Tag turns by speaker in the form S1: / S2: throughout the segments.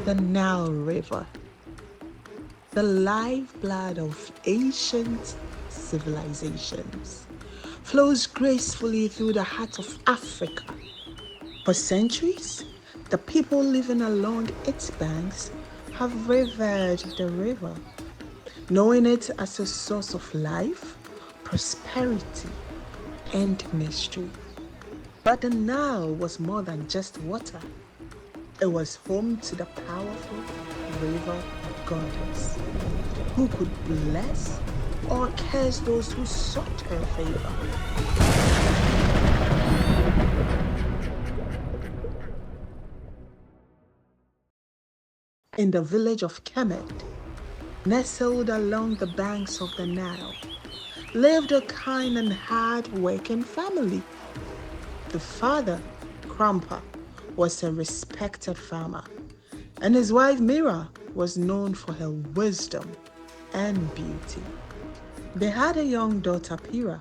S1: The Nile River, the lifeblood of ancient civilizations, flows gracefully through the heart of Africa. For centuries, the people living along its banks have revered the river, knowing it as a source of life, prosperity, and mystery. But the Nile was more than just water. It was home to the powerful river goddess, who could bless or curse those who sought her favor. In the village of Kemet, nestled along the banks of the Nile, lived a kind and hard-working family. The father, Krampa, was a respected farmer, and his wife Mira was known for her wisdom and beauty. They had a young daughter, Pyra,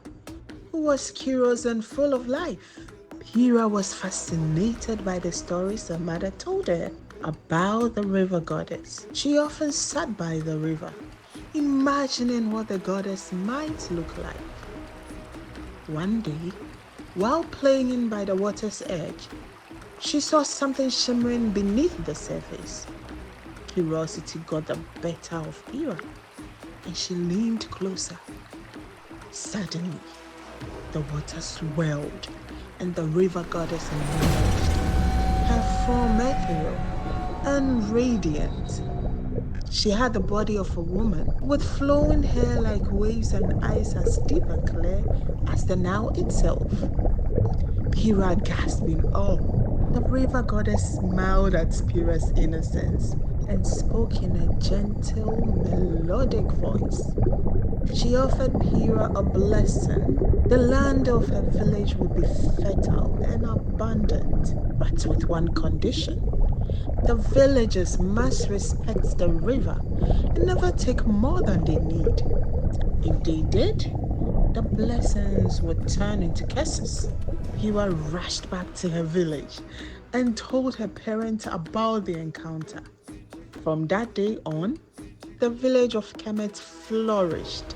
S1: who was curious and full of life. Pyra was fascinated by the stories her mother told her about the river goddess. She often sat by the river, imagining what the goddess might look like. One day, while playing by the water's edge, she saw something shimmering beneath the surface. Curiosity got the better of Pyra, and she leaned closer. Suddenly, the water swelled, and the river goddess emerged, her form ethereal and radiant. She had the body of a woman, with flowing hair like waves and eyes as deep and clear as the Nile itself. Pyra gasped in awe. The river goddess smiled at Pyra's innocence and spoke in a gentle, melodic voice. She offered Pyra a blessing. The land of her village would be fertile and abundant, but with one condition. The villagers must respect the river and never take more than they need. If they did, the blessings would turn into curses. Pyra rushed back to her village and told her parents about the encounter. From that day on, the village of Kemet flourished.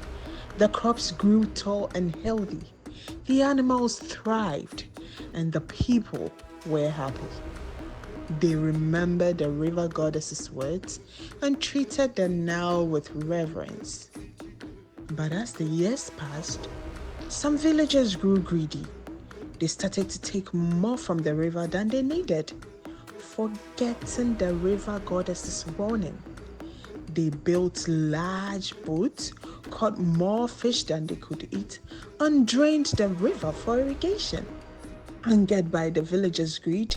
S1: The crops grew tall and healthy, the animals thrived, and the people were happy. They remembered the river goddess's words and treated the Nile with reverence. But as the years passed, some villagers grew greedy. They started to take more from the river than they needed, forgetting the river goddess's warning. They built large boats, caught more fish than they could eat, and drained the river for irrigation. Angered by the villagers' greed,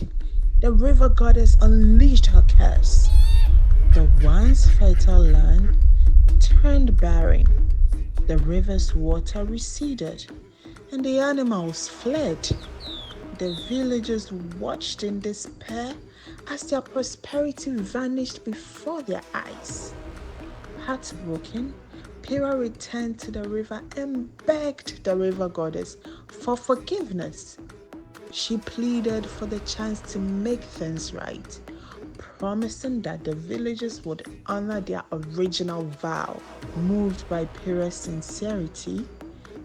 S1: the river goddess unleashed her curse. The once fertile land turned barren. The river's water receded, and the animals fled. The villagers watched in despair as their prosperity vanished before their eyes. Heartbroken, Pyra returned to the river and begged the river goddess for forgiveness. She pleaded for the chance to make things right, promising that the villagers would honor their original vow. Moved by Pyra's sincerity,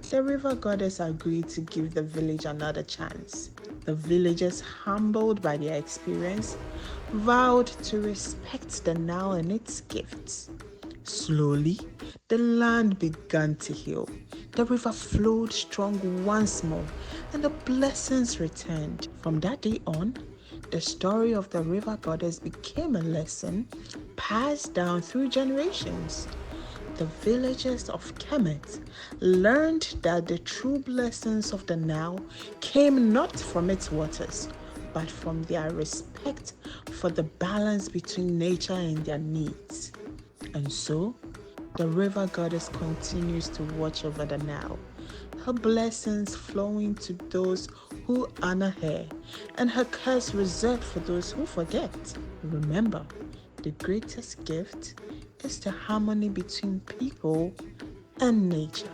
S1: the river goddess agreed to give the village another chance. The villagers, humbled by their experience, vowed to respect the Nile and its gifts. Slowly, the land began to heal. The river flowed strong once more, and the blessings returned. From that day on, the story of the river goddess became a lesson passed down through generations. The villagers of Kemet learned that the true blessings of the Nile came not from its waters, but from their respect for the balance between nature and their needs. And so, the river goddess continues to watch over the Nile, her blessings flowing to those who honor her, and her curse reserved for those who forget. Remember, the greatest gift is the harmony between people and nature.